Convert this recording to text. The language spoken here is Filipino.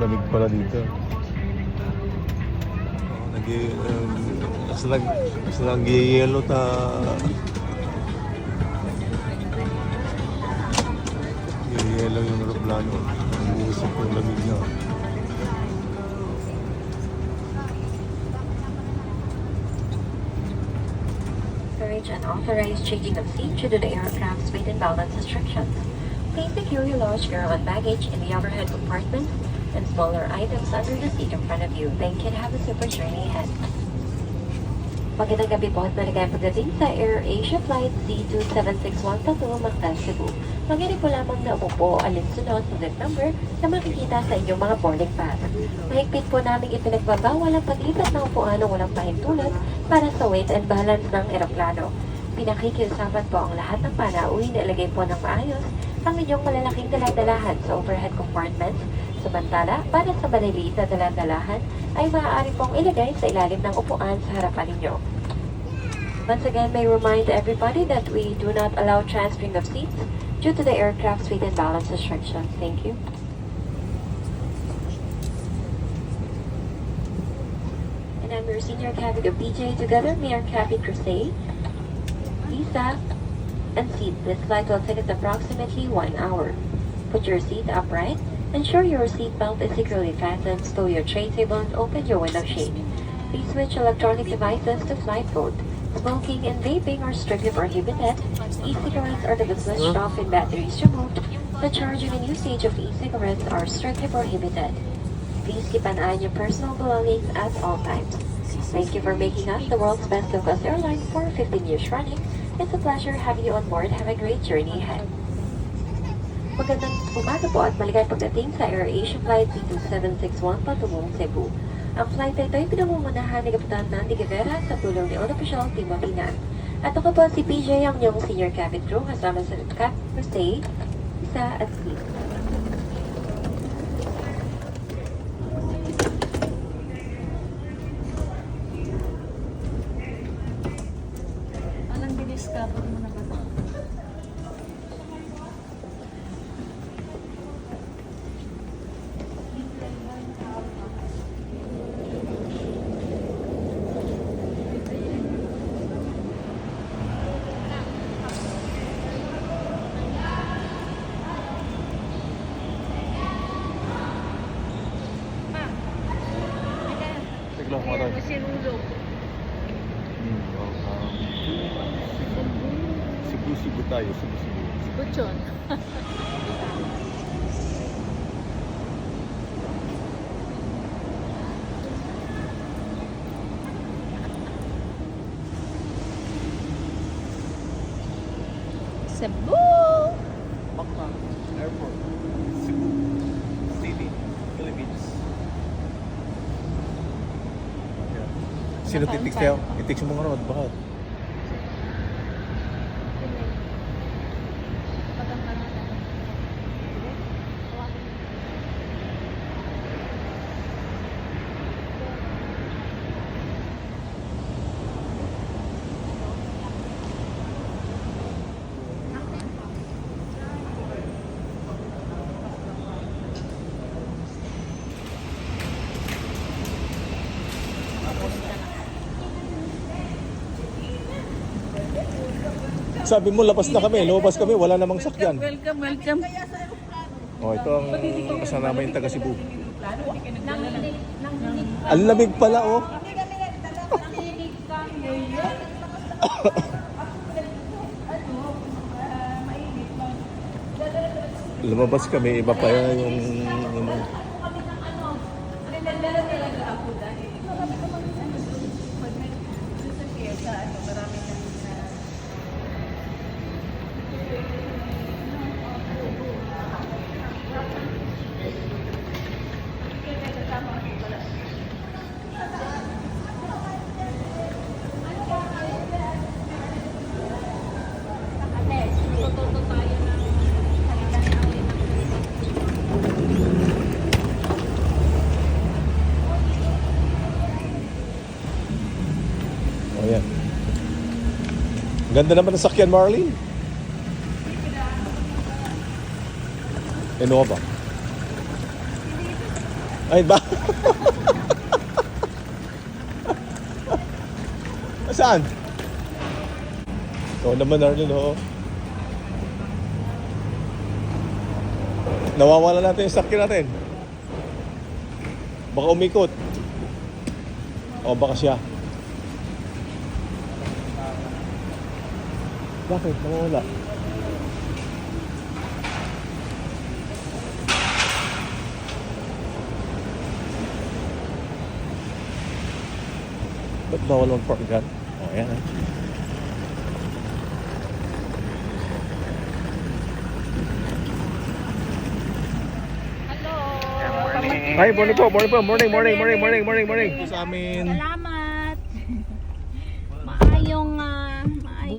lamig pala dito. Kasi nag-yelo ta. Yelo yung aeroplano. Umusok yung lamig niya. Encourage unauthorized changing of seat due to the aircraft's weight and balance restrictions. Please secure your luggage, carry-on baggage in the overhead compartment and smaller items under the seat in front of you. Thank you and have a super journey ahead. Magandang gabi po at maligayang pagdating sa AirAsia Flight C2761 patungo Mactan, Cebu. Mangyari po lamang na umupo alinsunod sa seat number na makikita sa inyong mga boarding pass. Mahigpit po namin ipinagbabawal ang paglipat ng upuan ng walang pahintulot para sa weight and balance ng eroplano. Pinakikiusapan po ang lahat ng panauwi na ilagay po ng maayos ang inyong malalaking daladalahan sa overhead compartments. Samantala, para sa maliliit na daladalahan ay maaari pong ilagay sa ilalim ng upuan sa harapan ninyo. Once again, may remind everybody that we do not allow transferring of seats due to the aircraft's weight and balance restrictions. Thank you. And I'm your senior cabin of BJ. Together, we are cabin Crusade, Lisa, and seat. This flight will take us approximately 1 hour. Put your seat upright. Ensure your seatbelt is securely fastened, stow your tray table, and open your window shade. Please switch electronic devices to flight mode. Smoking and vaping are strictly prohibited. E-cigarettes are to be switched off and batteries removed. The charging and usage of e-cigarettes are strictly prohibited. Please keep an eye on your personal belongings at all times. Thank you for making us the world's best low-cost airline for 15 years running. It's a pleasure having you on board. Have a great journey ahead. Magandang umaga po at maligayang pagdating sa AirAsia Flight C2761 patungong Cebu. Ang flight na ito ay pinamumunahan ni Kapitan Nandi Guevara sa tulong ni Unofficial Timothy Nan. At ako po si PJ, ang inyong senior cabin crew, kasama sa Cap Crusade, Isa at Steve. Anong diniscover mo na ba? Tiglang mo rin. Si Rulo. Cebu tayo. Cebu. Butchon. Cebu! Baka Airport. Cebu City, Philippines. Sino titik sa'yo? Itik mo nga ron, bakit? Sabi mo, labas na kami. Lumabas kami. Wala namang sakyan. Welcome. Oh, ito ang kasama yung taga Cebu. Ang lamig pala, oh. Lumabas kami. Iba pa yung Ayan. Ganda naman ng sakyan, Marlene. Innova. Ay ba? Saan? Oo naman, Arlene, oo. Nawawala natin yung sakyan natin. Baka umikot. O baka siya. Bakit? Nawawala. Ba't bawal mag-park dyan? O, ayan eh. Hi, morning po. Morning po. Morning. Sa amin.